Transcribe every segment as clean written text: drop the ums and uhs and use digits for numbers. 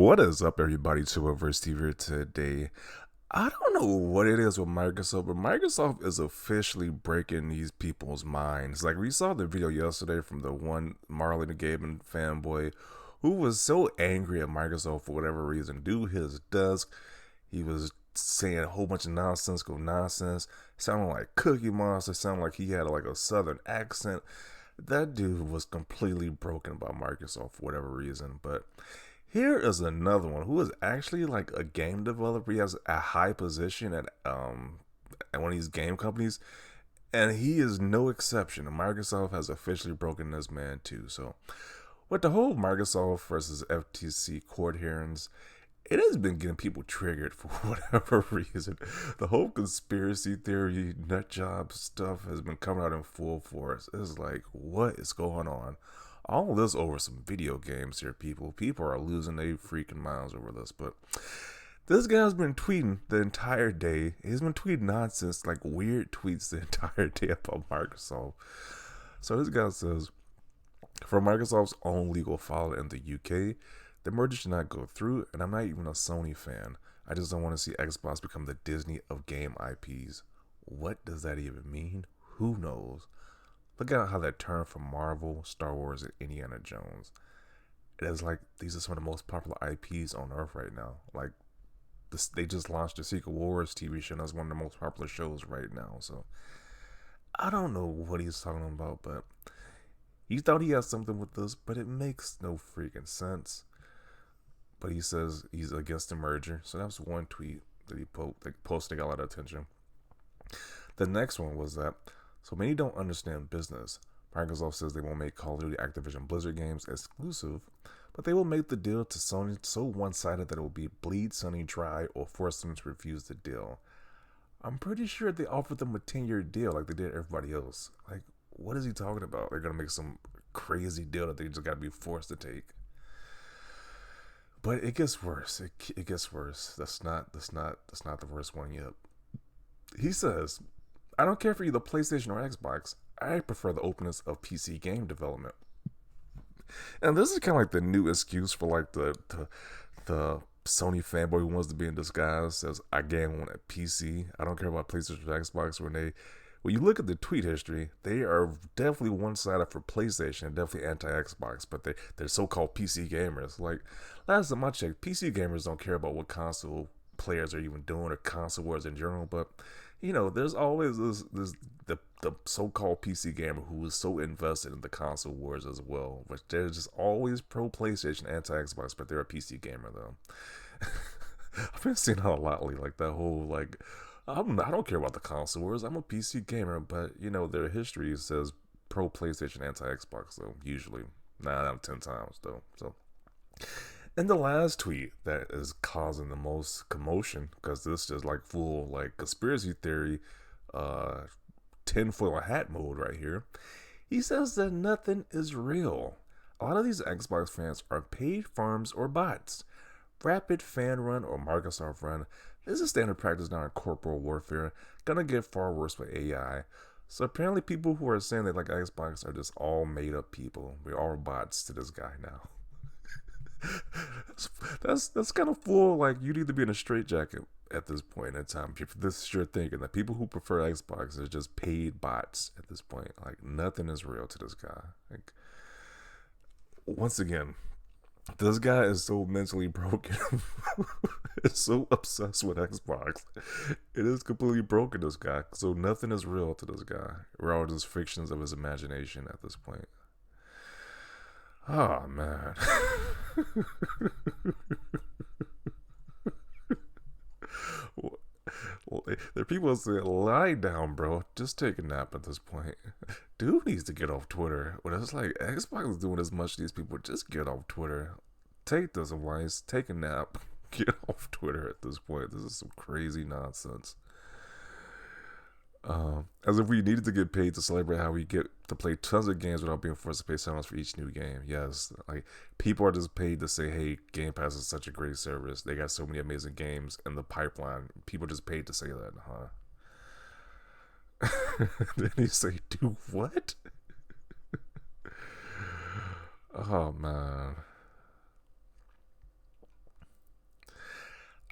What is up, everybody? Verse TV here today. I don't know what it is with Microsoft, but Microsoft is officially breaking these people's minds. Like, we saw the video yesterday from the one Marley the Gabin fanboy who was so angry at Microsoft for whatever reason. Dude hit his desk. He was saying a whole bunch of nonsense, sounding like Cookie Monster, sounding like he had like a southern accent. That dude was completely broken by Microsoft for whatever reason. But here is another one who is actually like a game developer. He has a high position at one of these game companies, and he is no exception. Microsoft has officially broken this man too. So with the whole Microsoft versus FTC court hearings, it has been getting people triggered for whatever reason. The whole conspiracy theory, nut job stuff has been coming out in full force. It's like, what is going on? All this over some video games here, people. People are losing their freaking minds over this. But this guy's been tweeting the entire day. He's been tweeting nonsense, like weird tweets the entire day about Microsoft. So this guy says, for Microsoft's own legal filing in the UK, the merger should not go through, and I'm not even a Sony fan. I just don't want to see Xbox become the Disney of game IPs. What does that even mean? Who knows? Look at how that turned from Marvel, Star Wars, and Indiana Jones. It is like these are some of the most popular IPs on Earth right now. Like this, they just launched the Secret Wars TV show. And that's one of the most popular shows right now. So I don't know what he's talking about, but he thought he had something with this, but it makes no freaking sense. But he says he's against the merger. So that was one tweet that he posted that got a lot of attention. The next one was that, so many don't understand business. Microsoft says they won't make Call of Duty Activision Blizzard games exclusive, but they will make the deal to Sony so one-sided that it will be bleed Sony dry or force them to refuse the deal. I'm pretty sure they offered them a 10-year deal like they did everybody else. Like, what is he talking about? They're going to make some crazy deal that they just got to be forced to take. But it gets worse. It gets worse. That's not the worst one yet. He says, I don't care for either PlayStation or Xbox. I prefer the openness of PC game development. And this is kind of like the new excuse for like the Sony fanboy who wants to be in disguise. Says I game on a PC. I don't care about PlayStation or Xbox. When you look at the tweet history, they are definitely one-sided for PlayStation and definitely anti-Xbox, but they're so-called PC gamers. Like, last time I checked, PC gamers don't care about what console players are even doing or console wars in general, but, you know, there's always the so-called PC gamer who is so invested in the console wars as well, but they're just always pro-PlayStation, anti-Xbox, but they're a PC gamer, though. I've been seeing that a lot lately, like that whole, like, I don't care about the console wars. I'm a PC gamer, but you know their history says pro PlayStation, anti Xbox. Though usually 9 out of 10 times though. So, and the last tweet that is causing the most commotion because this is like full like conspiracy theory, tinfoil hat mode right here. He says that nothing is real. A lot of these Xbox fans are paid farms or bots. Rapid fan run or Microsoft run. This is standard practice now in corporal warfare. Gonna get far worse with AI. So apparently people who are saying they like Xbox are just all made up people. We're all bots to this guy now. that's kind of full. Like you need to be in a straitjacket at this point in time. If this is your thinking that people who prefer Xbox are just paid bots at this point. Like nothing is real to this guy. Like once again, this guy is so mentally broken. Is so obsessed with Xbox. It is completely broken, this guy. So nothing is real to this guy. We're all just fictions of his imagination at this point. Oh, man. Well, there are people saying, lie down, bro. Just take a nap at this point. Dude needs to get off Twitter. When it's like, Xbox is doing as much to these people. Just get off Twitter. Take this advice. Take a nap. Get off Twitter at this point. This is some crazy nonsense. As if we needed to get paid to celebrate how we get to play tons of games without being forced to pay $7 for each new game. Yes, like people are just paid to say, "Hey, Game Pass is such a great service. They got so many amazing games in the pipeline." People just paid to say that, huh? Then he say, "Do what?" Oh man.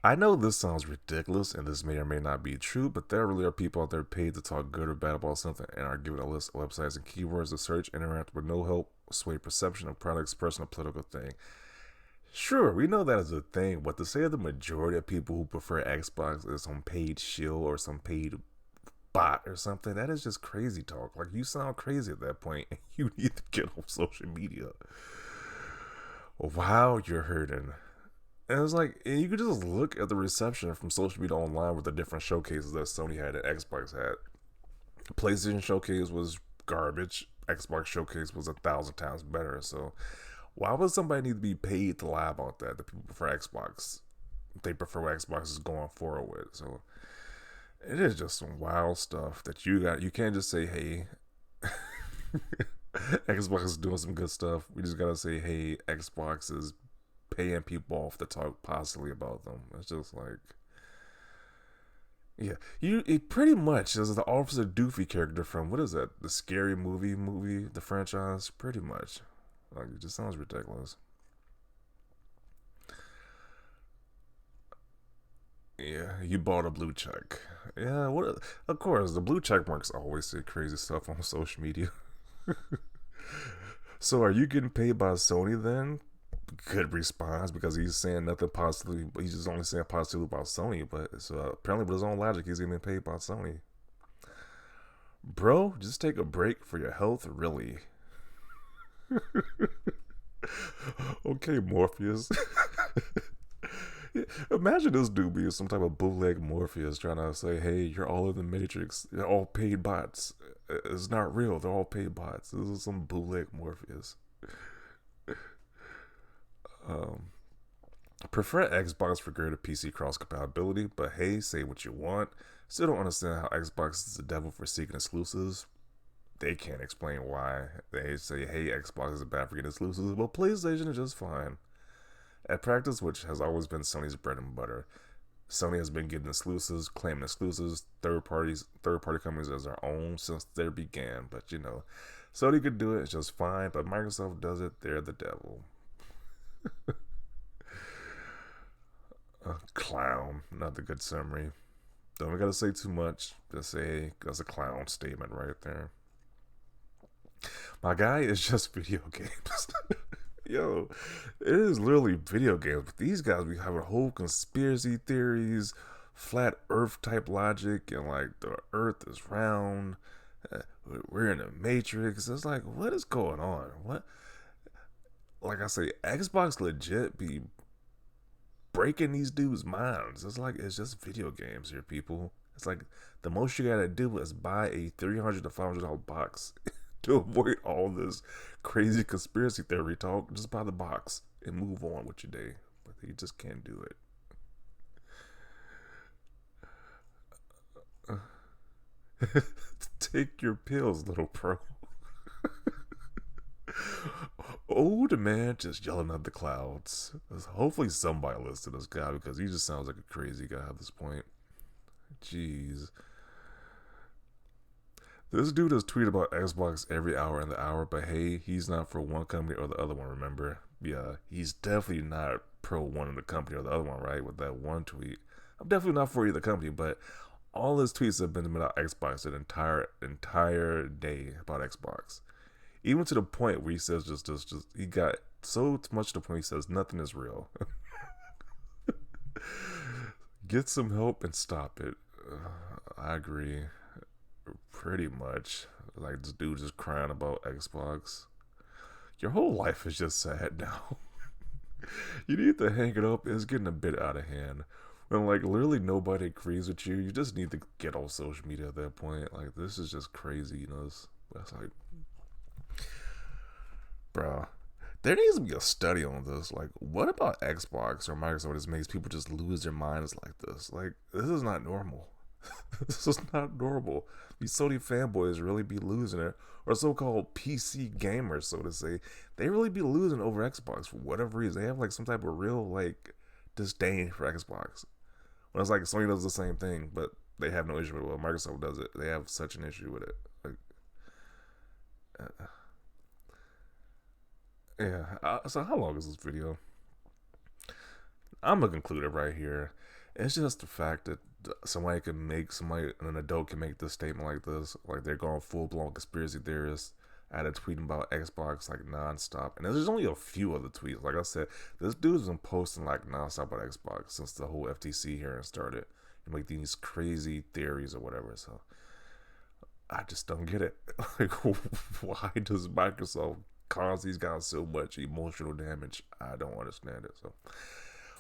I know this sounds ridiculous and this may or may not be true, but there really are people out there paid to talk good or bad about something and are given a list of websites and keywords to search, interact with no help, sway perception of products, personal, political thing. Sure, we know that is a thing, but to say the majority of people who prefer Xbox is some paid shill or some paid bot or something, that is just crazy talk. Like, you sound crazy at that point, and you need to get off social media. Wow, you're hurting. And it's like, and you could just look at the reception from social media online with the different showcases that Sony had and Xbox had. The PlayStation Showcase was garbage. Xbox Showcase was 1,000 times better. So why would somebody need to be paid to lie about that? The people prefer Xbox. They prefer what Xbox is going forward with. So it is just some wild stuff that you got. You can't just say, hey, Xbox is doing some good stuff. We just gotta say, hey, Xbox is paying people off to talk positively about them. It's just like, yeah, you it pretty much is the Officer Doofy character from what is that? The Scary movie, the franchise. Pretty much, like it just sounds ridiculous. Yeah, you bought a blue check. Yeah, what? Of course, the blue check marks always say crazy stuff on social media. So, are you getting paid by Sony then? Good response because he's saying nothing positively. He's just only saying positively about Sony. But so apparently, with his own logic, he's getting paid by Sony. Bro, just take a break for your health, really. Okay, Morpheus. Imagine this dude being some type of bootleg Morpheus trying to say, hey, you're all in the Matrix. They're all paid bots. It's not real. They're all paid bots. This is some bootleg Morpheus. Um, Prefer Xbox for greater PC cross compatibility, but hey, say what you want. Still don't understand how Xbox is the devil for seeking exclusives. They can't explain why. They say, hey, Xbox is bad for getting exclusives, but PlayStation is just fine. At practice, which has always been Sony's bread and butter, Sony has been getting exclusives, claiming exclusives, third party companies as their own since they began. But you know, Sony could do it, it's just fine. But Microsoft does it, they're the devil. A clown, not the good summary. Don't gotta say too much. Just say hey, that's a clown statement right there. My guy is just video games. Yo, it is literally video games. But these guys be having whole conspiracy theories, flat Earth type logic, and like the Earth is round. uh, We're in a matrix. It's like, what is going on? What? Like I say, Xbox legit be breaking these dudes' minds. It's like it's just video games here, people. It's like the most you gotta do is buy a $300 to $500 box to avoid all this crazy conspiracy theory talk. Just buy the box and move on with your day. But you just can't do it. Take your pills, little pro. Old man just yelling at the clouds. Hopefully somebody listens to this guy because he just sounds like a crazy guy at this point. Jeez. This dude has tweeted about Xbox every hour in the hour, but hey, he's not for one company or the other one, remember? Yeah, he's definitely not pro one of the company or the other one, right? With that one tweet. I'm definitely not for either company, but all his tweets have been about Xbox the entire day about Xbox. Even to the point where he says just he got so much to the point he says nothing is real. Get some help and stop it. I agree. Pretty much. Like this dude just crying about Xbox. Your whole life is just sad now. You need to hang it up. It's getting a bit out of hand. When like literally nobody agrees with you, you just need to get off social media at that point. Like this is just crazy, you know. That's like, bro. There needs to be a study on this. Like, what about Xbox or Microsoft just makes people just lose their minds like this? Like, this is not normal. This is not normal. These Sony fanboys really be losing it, or so-called PC gamers, so to say. They really be losing over Xbox for whatever reason. They have like some type of real like disdain for Xbox. When it's like Sony does the same thing, but they have no issue with it. Well, Microsoft does it. They have such an issue with it. Like, yeah. So how long is this video? I'm gonna conclude it right here. It's just the fact that an adult can make this statement like this, like they're going full blown conspiracy theorists. I had a tweet about Xbox like nonstop, and there's only a few other tweets. Like I said, this dude's been posting like nonstop about Xbox since the whole FTC hearing started, and make these crazy theories or whatever. So I just don't get it. Like, why does Microsoft cause these guys so much emotional damage? I don't understand it. So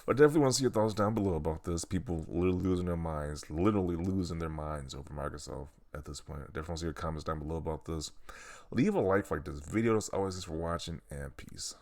I definitely want to see your thoughts down below about this. People literally losing their minds over Microsoft at this point. I definitely want to see your comments down below about this. Leave a like this video. As always, thanks for watching, and peace.